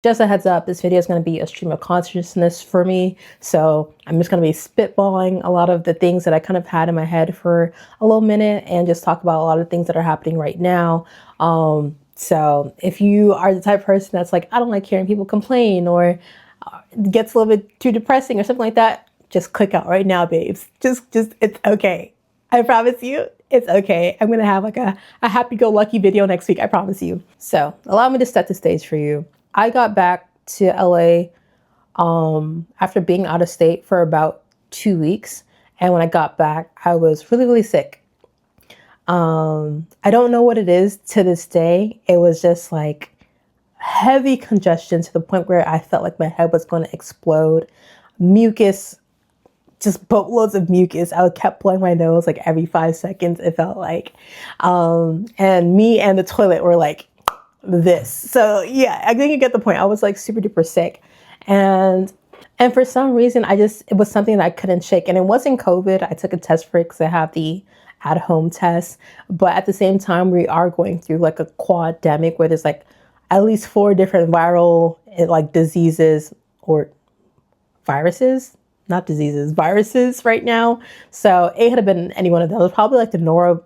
Just a heads up, this video is going to be a stream of consciousness for me. So I'm just going to be spitballing a lot of the things that I kind of had in my head for a little minute and just talk about a lot of things that are happening right now. So if you are the type of person that's like, I don't like hearing people complain, or gets a little bit too depressing or something like that, just click out right now, babes. Just it's okay. I promise you, it's okay. I'm going to have like a happy-go-lucky video next week. I promise you. So allow me to set the stage for you. I got back to LA after being out of state for about 2 weeks. And when I got back, I was really, really sick. I don't know what it is to this day. It was just like heavy congestion to the point where I felt like my head was going to explode. Mucus, just boatloads of mucus. I kept blowing my nose like every 5 seconds, it felt like. And me and the toilet were like this. So yeah, I think you get the point. I was like super duper sick. And for some reason, it was something that I couldn't shake. And it wasn't COVID. I took a test for it because I have the at-home test. But at the same time, we are going through like a quademic where there's like at least 4 different viral like diseases or viruses, not diseases, viruses right now. So it could have been any one of them. It was probably like the norovirus.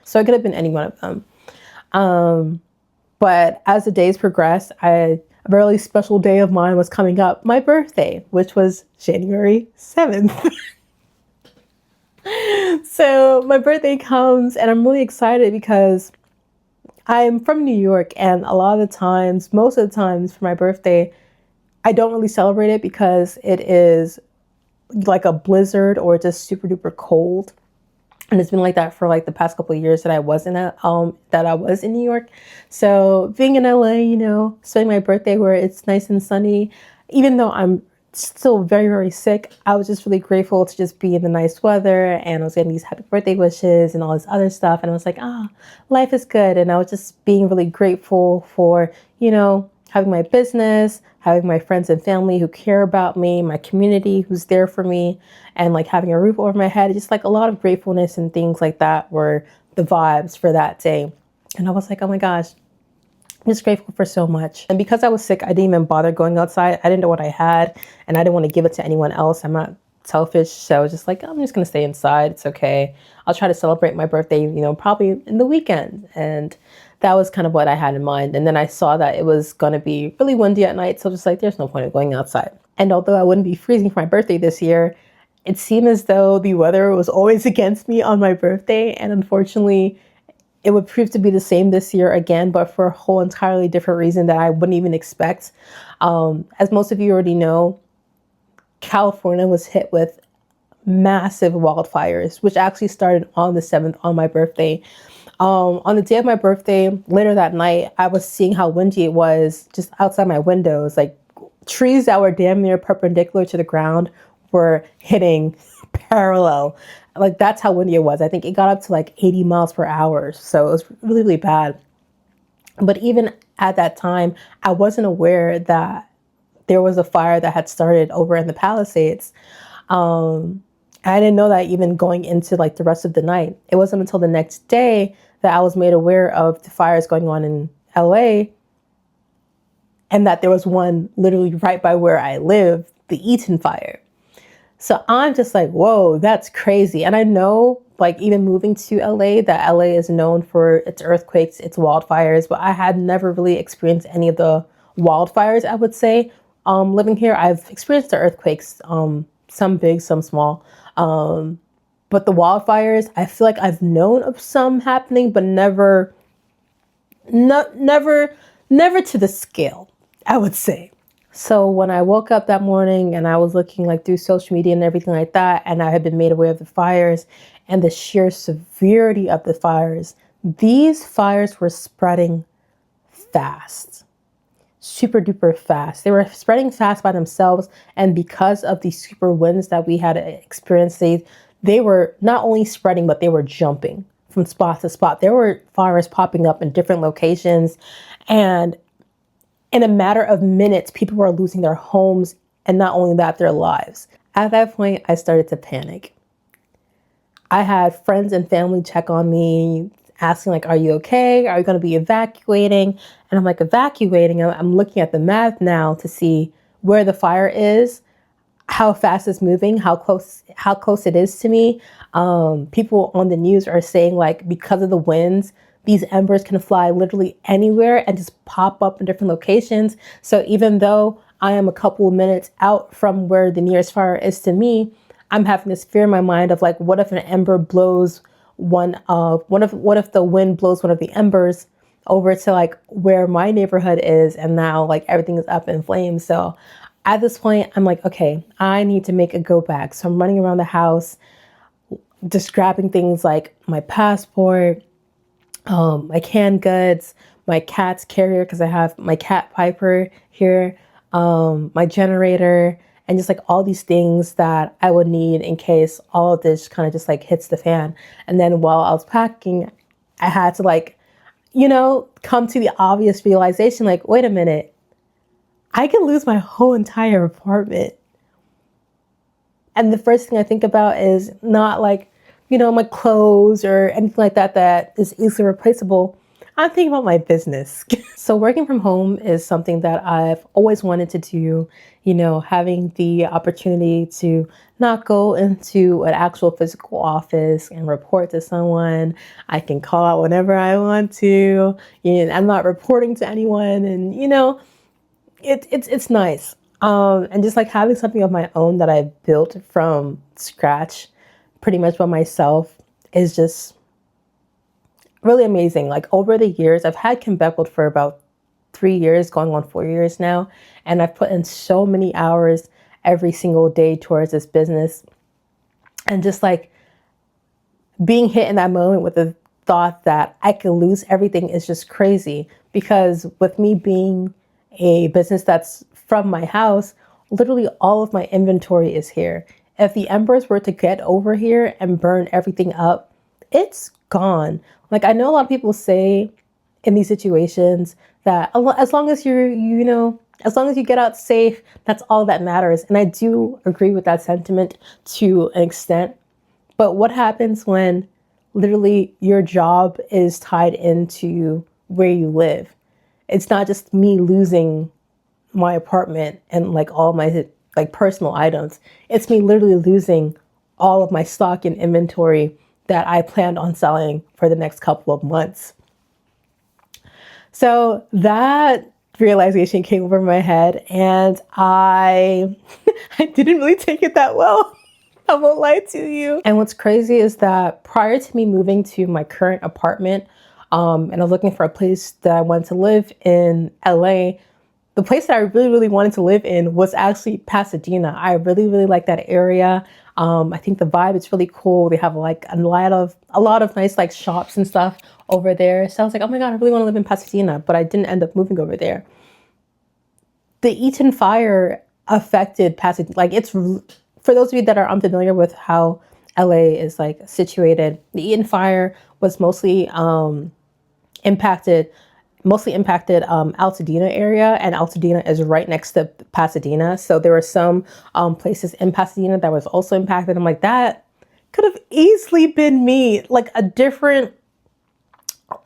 So it could have been any one of them. But as the days progressed, a really special day of mine was coming up, my birthday, which was January 7th. So my birthday comes and I'm really excited because I'm from New York, and a lot of the times, most of the times for my birthday, I don't really celebrate it because it is like a blizzard or just super duper cold. And it's been like that for like the past couple of years that I was in New York. So being in LA, spending my birthday where it's nice and sunny, even though I'm still very, very sick, I was just really grateful to just be in the nice weather, and I was getting these happy birthday wishes and all this other stuff. And I was like, life is good. And I was just being really grateful for, having my business, having my friends and family who care about me, my community who's there for me, and like having a roof over my head. Just like a lot of gratefulness and things like that were the vibes for that day. And I was like, oh my gosh, I'm just grateful for so much. And because I was sick, I didn't even bother going outside. I didn't know what I had, and I didn't want to give it to anyone else. I'm not selfish. So I was just like, I'm just going to stay inside. It's okay. I'll try to celebrate my birthday, probably in the weekend. And that was kind of what I had in mind. And then I saw that it was going to be really windy at night. So just like, there's no point of going outside. And although I wouldn't be freezing for my birthday this year, it seemed as though the weather was always against me on my birthday. And unfortunately, it would prove to be the same this year again, but for a whole entirely different reason that I wouldn't even expect. As most of you already know, California was hit with massive wildfires, which actually started on the 7th on my birthday. On the day of my birthday, later that night, I was seeing how windy it was just outside my windows. Like trees that were damn near perpendicular to the ground were hitting parallel. Like that's how windy it was. I think it got up to like 80 miles per hour. So it was really, really bad. But even at that time, I wasn't aware that there was a fire that had started over in the Palisades. I didn't know that even going into like the rest of the night. It wasn't until the next day that I was made aware of the fires going on in LA, and that there was one literally right by where I live, the Eaton fire. So I'm just like, whoa, that's crazy. And I know, like, even moving to LA, that LA is known for its earthquakes, its wildfires, but I had never really experienced any of the wildfires, I would say. Living here, I've experienced the earthquakes, some big, some small. But the wildfires, I feel like I've known of some happening, but never to the scale, I would say. So when I woke up that morning and I was looking like through social media and everything like that, and I had been made aware of the fires and the sheer severity of the fires, these fires were spreading fast, super duper fast. They were spreading fast by themselves. And because of the super winds that we had experienced, they were not only spreading, but they were jumping from spot to spot. There were fires popping up in different locations, and in a matter of minutes, people were losing their homes, and not only that, their lives. At that point, I started to panic. I had friends and family check on me, asking like, are you okay? Are you going to be evacuating? And I'm like, evacuating? I'm looking at the map now to see where the fire is, how fast it's moving, how close it is to me. People on the news are saying like, because of the winds, these embers can fly literally anywhere and just pop up in different locations. So even though I am a couple of minutes out from where the nearest fire is to me, I'm having this fear in my mind of like, what if an ember blows what if the wind blows one of the embers over to like where my neighborhood is, and now like everything is up in flames. So at this point, I'm like, okay, I need to make a go back. So I'm running around the house, just grabbing things like my passport, my canned goods, my cat's carrier, because I have my cat Piper here, my generator, and just like all these things that I would need in case all of this kind of just like hits the fan. And then while I was packing, I had to like, come to the obvious realization, like, wait a minute, I could lose my whole entire apartment. And the first thing I think about is not like, my clothes or anything like that that is easily replaceable. I'm thinking about my business. So working from home is something that I've always wanted to do, having the opportunity to not go into an actual physical office and report to someone. I can call out whenever I want to. I'm not reporting to anyone, and it's nice. And just like having something of my own that I built from scratch, pretty much by myself, is just really amazing. Like over the years, I've had Kembeckled for about 3 years, going on 4 years now. And I've put in so many hours every single day towards this business. And just like being hit in that moment with the thought that I could lose everything is just crazy. Because with me being a business that's from my house, literally all of my inventory is here. If the embers were to get over here and burn everything up, it's gone. Like, I know a lot of people say in these situations that as long as as long as you get out safe, that's all that matters. And I do agree with that sentiment to an extent. But what happens when literally your job is tied into where you live? It's not just me losing my apartment and like all my like personal items. It's me literally losing all of my stock and inventory that I planned on selling for the next couple of months. So that realization came over my head, and I didn't really take it that well. I won't lie to you. And what's crazy is that prior to me moving to my current apartment, and I was looking for a place that I wanted to live in LA, the place that I really, really wanted to live in was actually Pasadena. I really, really like that area. I think the vibe is really cool. They have like a lot of nice like shops and stuff over there. So I was like, oh my God, I really want to live in Pasadena, but I didn't end up moving over there. The Eaton fire affected Pasadena. Like, it's, for those of you that are unfamiliar with how LA is like situated, the Eaton fire was mostly impacted Altadena area, and Altadena is right next to Pasadena. So there were some places in Pasadena that was also impacted. I'm like, that could have easily been me, like a different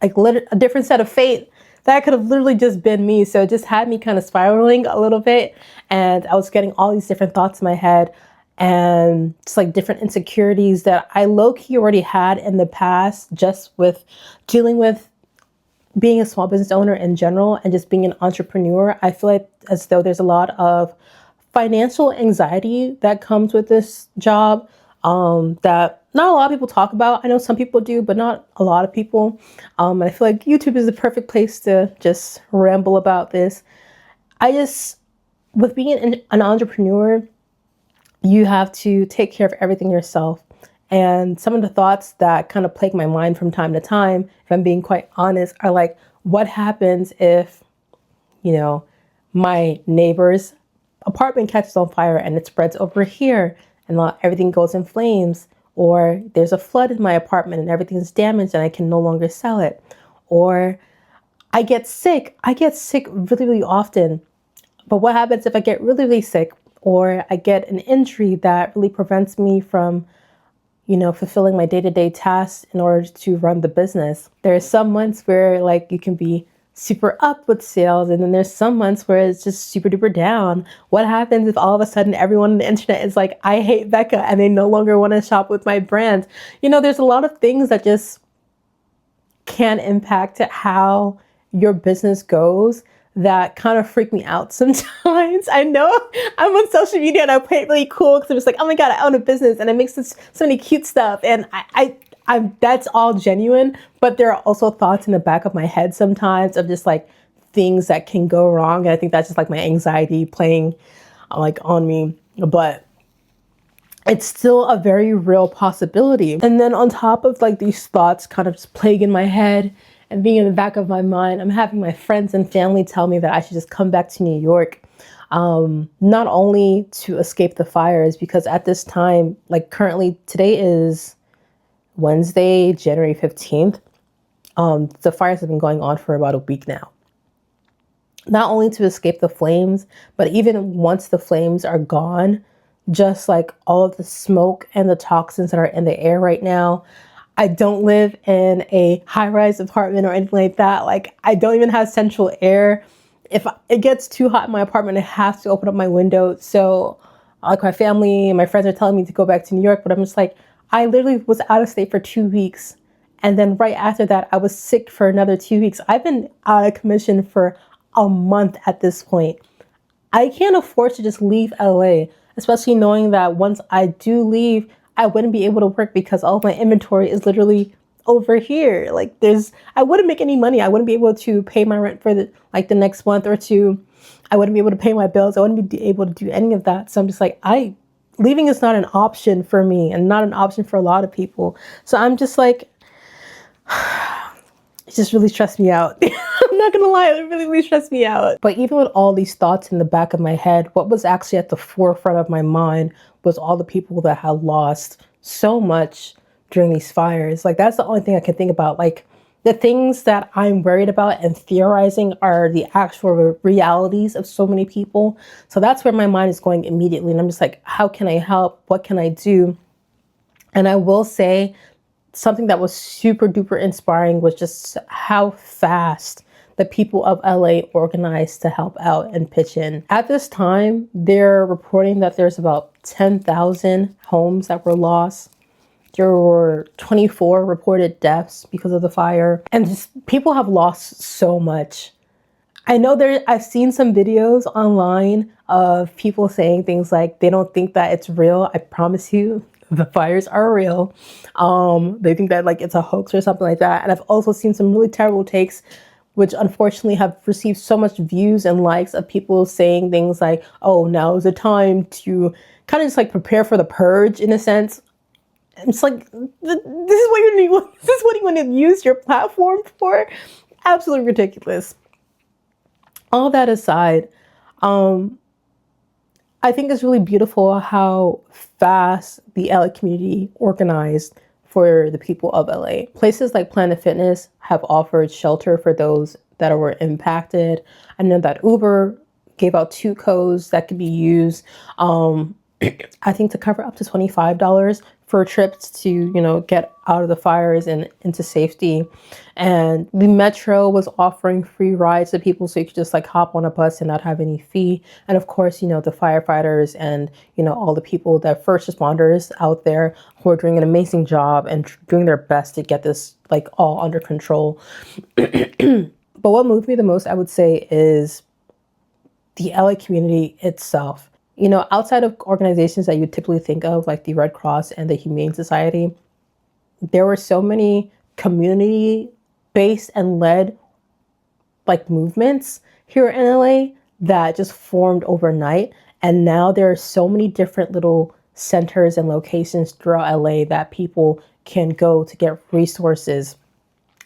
set of fate. That could have literally just been me. So it just had me kind of spiraling a little bit, and I was getting all these different thoughts in my head, and just like different insecurities that I low-key already had in the past, just with dealing with being a small business owner in general and just being an entrepreneur. I feel like as though there's a lot of financial anxiety that comes with this job, that not a lot of people talk about. I know some people do, but not a lot of people. And I feel like YouTube is the perfect place to just ramble about this. With being an entrepreneur, you have to take care of everything yourself. And some of the thoughts that kind of plague my mind from time to time, if I'm being quite honest, are like, what happens if, my neighbor's apartment catches on fire and it spreads over here and everything goes in flames? Or there's a flood in my apartment and everything's damaged and I can no longer sell it. Or I get sick. I get sick really, really often. But what happens if I get really, really sick, or I get an injury that really prevents me from fulfilling my day-to-day tasks in order to run the business. There are some months where like you can be super up with sales, and then there's some months where it's just super duper down. What happens if all of a sudden everyone on the internet is like, I hate Becca, and they no longer want to shop with my brand? There's a lot of things that just can impact how your business goes that kind of freak me out sometimes. I know I'm on social media and I play it really cool because I'm just like, oh my God, I own a business and it makes so many cute stuff. And I'm that's all genuine, but there are also thoughts in the back of my head sometimes of just like things that can go wrong. And I think that's just like my anxiety playing like on me, but it's still a very real possibility. And then on top of like these thoughts kind of just plaguing my head and being in the back of my mind, I'm having my friends and family tell me that I should just come back to New York, not only to escape the fires, because at this time, like currently, today is Wednesday, January 15th. The fires have been going on for about a week now. Not only to escape the flames, but even once the flames are gone, just like all of the smoke and the toxins that are in the air right now. I don't live in a high-rise apartment or anything like that. Like, I don't even have central air. If it gets too hot in my apartment, I have to open up my window. So like my family and my friends are telling me to go back to New York, but I'm just like, I literally was out of state for 2 weeks. And then right after that, I was sick for another 2 weeks. I've been out of commission for a month at this point. I can't afford to just leave LA, especially knowing that once I do leave, I wouldn't be able to work because all of my inventory is literally over here. Like I wouldn't make any money. I wouldn't be able to pay my rent for the next month or two. I wouldn't be able to pay my bills. I wouldn't be able to do any of that. So I'm just like, leaving is not an option for me and not an option for a lot of people. So I'm just like, it just really stressed me out. I'm not gonna lie, it really, really stressed me out. But even with all these thoughts in the back of my head, what was actually at the forefront of my mind was all the people that had lost so much during these fires. Like, that's the only thing I can think about. Like, the things that I'm worried about and theorizing are the actual realities of so many people. So that's where my mind is going immediately. And I'm just like, how can I help? What can I do? And I will say something that was super duper inspiring was just how fast the people of LA organized to help out and pitch in. At this time, they're reporting that there's about 10,000 homes that were lost. There were 24 reported deaths because of the fire. And just people have lost so much. I know I've seen some videos online of people saying things like they don't think that it's real. I promise you, the fires are real. They think that like it's a hoax or something like that. And I've also seen some really terrible takes, which unfortunately have received so much views and likes of people saying things like, oh, now is the time to kind of just like prepare for the purge in a sense. It's like, this is what you need. This is what you want to use your platform for? Absolutely ridiculous. All that aside, I think it's really beautiful how fast the LA community organized for the people of LA. Places like Planet Fitness have offered shelter for those that were impacted. I know that Uber gave out 2 codes that could be used, I think to cover up to $25 for trips to, get out of the fires and into safety. And the Metro was offering free rides to people so you could just like hop on a bus and not have any fee. And of course, the firefighters and, all the people, that first responders out there who are doing an amazing job and doing their best to get this like all under control. But what moved me the most, I would say, is the LA community itself. Outside of organizations that you typically think of, like the Red Cross and the Humane Society, there were so many community-based and led like movements here in LA that just formed overnight. And now there are so many different little centers and locations throughout LA that people can go to get resources.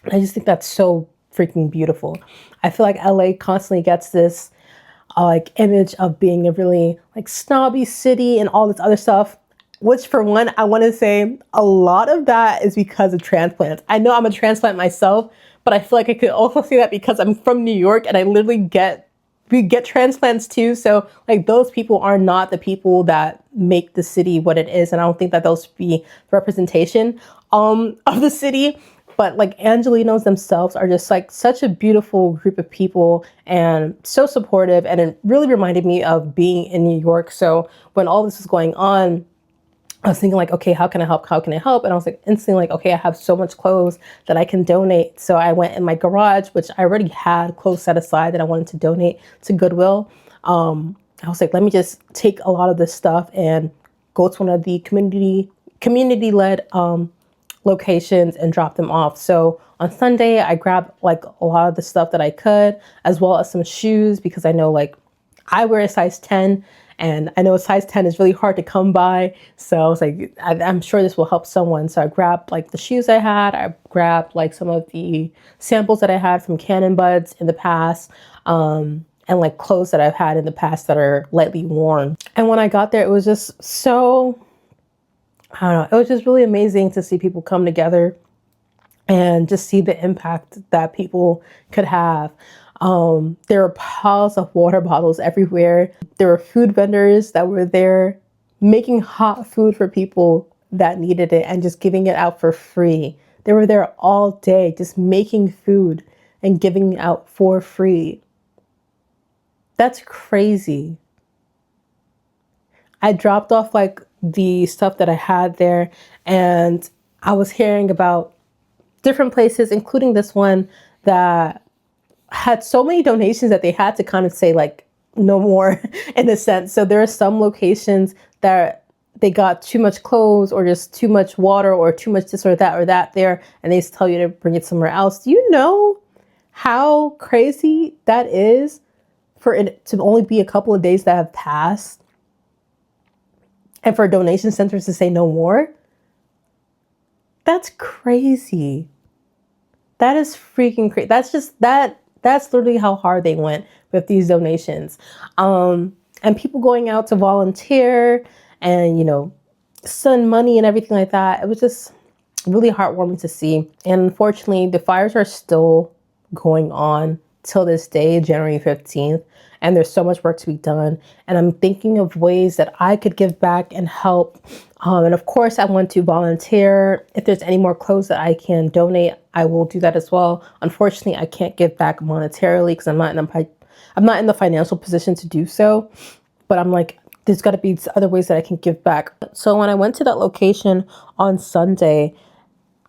I just think that's so freaking beautiful. I feel like LA constantly gets this like image of being a really like snobby city and all this other stuff, which for one, I want to say a lot of that is because of transplants. I know I'm a transplant myself, but I feel like I could also say that because I'm from New York and I literally get we get transplants too. So like those people are not the people that make the city what it is. And I don't think that those be representation of the city. But like Angelinos themselves are just like such a beautiful group of people and so supportive. And it really reminded me of being in New York. So when all this was going on, I was thinking like, okay, how can I help? How can I help? And I was like instantly like, okay, I have so much clothes that I can donate. So I went in my garage, which I already had clothes set aside that I wanted to donate to Goodwill. I was like, let me just take a lot of this stuff and go to one of the community-led locations and drop them off. So on Sunday, I grabbed like a lot of the stuff that I could, as well as some shoes, because I know like I wear a size 10 and I know a size 10 is really hard to come by. So I was like, I'm sure this will help someone. So I grabbed like the shoes I had. I grabbed like some of the samples that I had from Cannon Buds in the past. And like clothes that I've had in the past that are lightly worn. And when I got there, it was just so, I don't know, it was just really amazing to see people come together and just see the impact that people could have. There were piles of water bottles everywhere. There were food vendors that were there making hot food for people that needed it and just giving it out for free. They were there all day just making food and giving it out for free. That's crazy. I dropped off like the stuff that I had there, and I was hearing about different places, including this one that had so many donations that they had to kind of say like no more in a sense. So there are some locations that they got too much clothes or just too much water or too much this or that there, and they just tell you to bring it somewhere else. Do you know how crazy that is for it to only be a couple of days that have passed and for donation centers to say no more? That's crazy. That is freaking crazy. That's literally how hard they went with these donations. And people going out to volunteer and, you know, send money and everything like that. It was just really heartwarming to see. And unfortunately, the fires are still going on till this day, January 15th. And there's so much work to be done. And I'm thinking of ways that I could give back and help. And of course, I want to volunteer. If there's any more clothes that I can donate, I will do that as well. Unfortunately, I can't give back monetarily because I'm not in the financial position to do so. But I'm like, there's got to be other ways that I can give back. So when I went to that location on Sunday,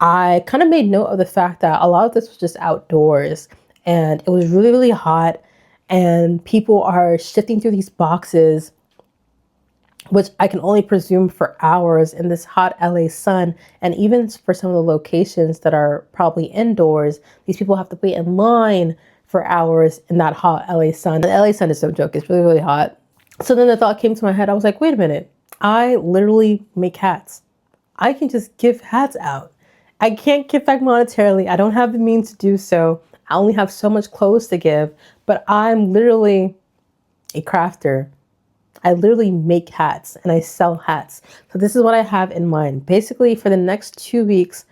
I kind of made note of the fact that a lot of this was just outdoors and it was really, really hot. And people are shifting through these boxes, which I can only presume for hours in this hot LA sun. And even for some of the locations that are probably indoors, these people have to wait in line for hours in that hot LA sun. The LA sun is no joke. It's really, really hot. So then the thought came to my head. I was like, wait a minute. I literally make hats. I can just give hats out. I can't give back monetarily. I don't have the means to do so. I only have so much clothes to give, but I'm literally a crafter. I literally make hats and I sell hats. So this is what I have in mind. Basically, for the next 2 weeks,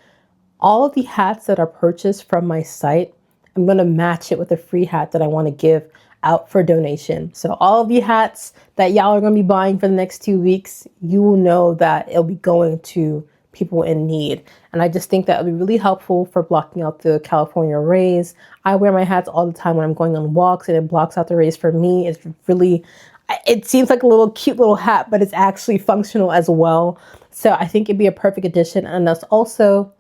all of the hats that are purchased from my site, I'm going to match it with a free hat that I want to give out for donation. So all of the hats that y'all are going to be buying for the next 2 weeks, you will know that it'll be going to people in need. And I just think that would be really helpful for blocking out the California rays. I wear my hats all the time when I'm going on walks and it blocks out the rays for me. It's really, it seems like a little cute little hat, but it's actually functional as well. So I think it'd be a perfect addition. And that's also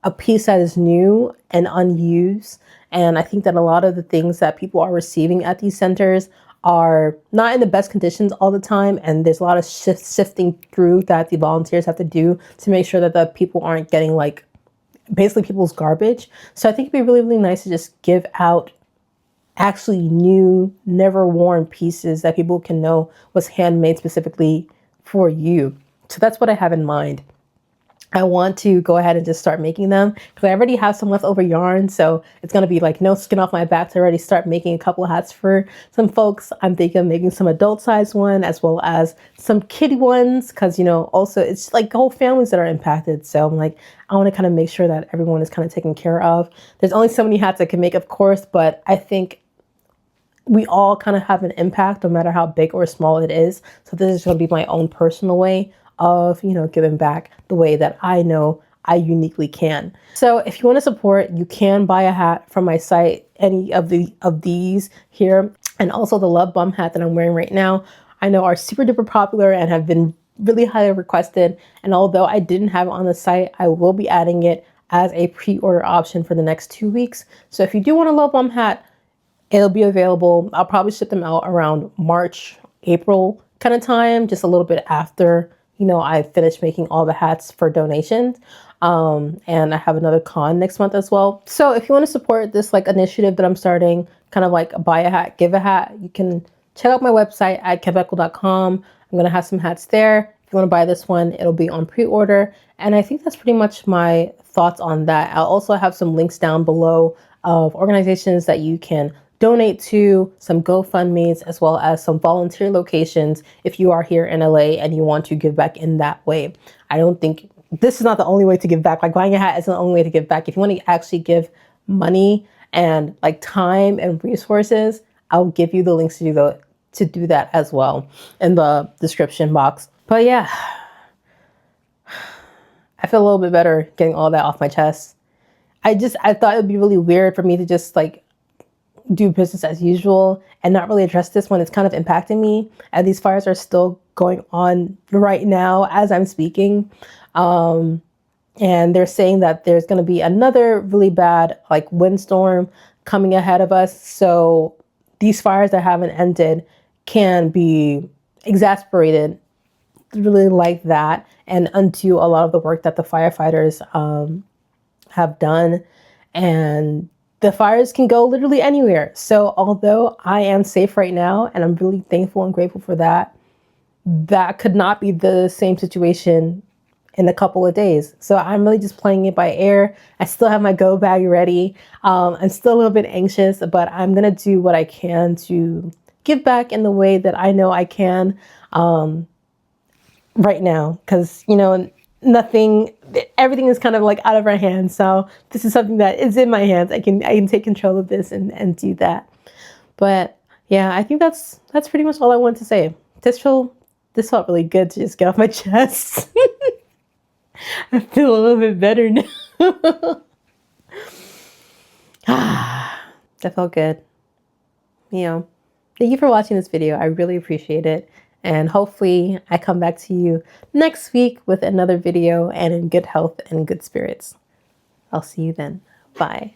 a piece that is new and unused. And I think that a lot of the things that people are receiving at these centers are not in the best conditions all the time. And there's a lot of sifting through that the volunteers have to do to make sure that the people aren't getting like basically people's garbage. So I think it'd be really, really nice to just give out actually new, never worn pieces that people can know was handmade specifically for you. So that's what I have in mind. I want to go ahead and just start making them because I already have some leftover yarn. So it's going to be like no skin off my back to already start making a couple hats for some folks. I'm thinking of making some adult size one as well as some kiddie ones because, you know, also it's like whole families that are impacted. So I'm like, I want to kind of make sure that everyone is kind of taken care of. There's only so many hats I can make, of course, but I think we all kind of have an impact no matter how big or small it is. So this is going to be my own personal way of, giving back the way that I know I uniquely can. So if you want to support, you can buy a hat from my site, any of these here. And also the Love Bum hat that I'm wearing right now, I know are super duper popular and have been really highly requested. And although I didn't have it on the site, I will be adding it as a pre-order option for the next 2 weeks. So if you do want a Love Bum hat, it'll be available. I'll probably ship them out around March, April kind of time, just a little bit after, I finish making all the hats for donations. And I have another con next month as well. So if you want to support this initiative that I'm starting, kind of like buy a hat, give a hat, you can check out my website at kembeckled.com. I'm going to have some hats there. If you want to buy this one, it'll be on pre-order. And I think that's pretty much my thoughts on that. I'll also have some links down below of organizations that you can donate to, some GoFundMes, as well as some volunteer locations if you are here in LA and you want to give back in that way. I don't think this is not the only way to give back. Buying a hat isn't the only way to give back. If you want to actually give money and time and resources, I'll give you the links to do that as well in the description box. But yeah, I feel a little bit better getting all that off my chest. I thought it would be really weird for me to just do business as usual and not really address this when it's kind of impacting me. And these fires are still going on right now as I'm speaking. And they're saying that there's going to be another really bad windstorm coming ahead of us. So these fires that haven't ended can be exasperated really like that and undo a lot of the work that the firefighters have done. And the fires can go literally anywhere. So although I am safe right now, and I'm really thankful and grateful for that, that could not be the same situation in a couple of days. So I'm really just playing it by ear. I still have my go bag ready. I'm still a little bit anxious, but I'm going to do what I can to give back in the way that I know I can right now. Because, everything is kind of out of our hands. So this is something that is in my hands. I can take control of this and do that. But yeah, I think that's pretty much all I want to say. This felt really good to just get off my chest. I feel a little bit better now. That felt good. Thank you for watching this video. I really appreciate it. And hopefully I come back to you next week with another video and in good health and good spirits. I'll see you then. Bye.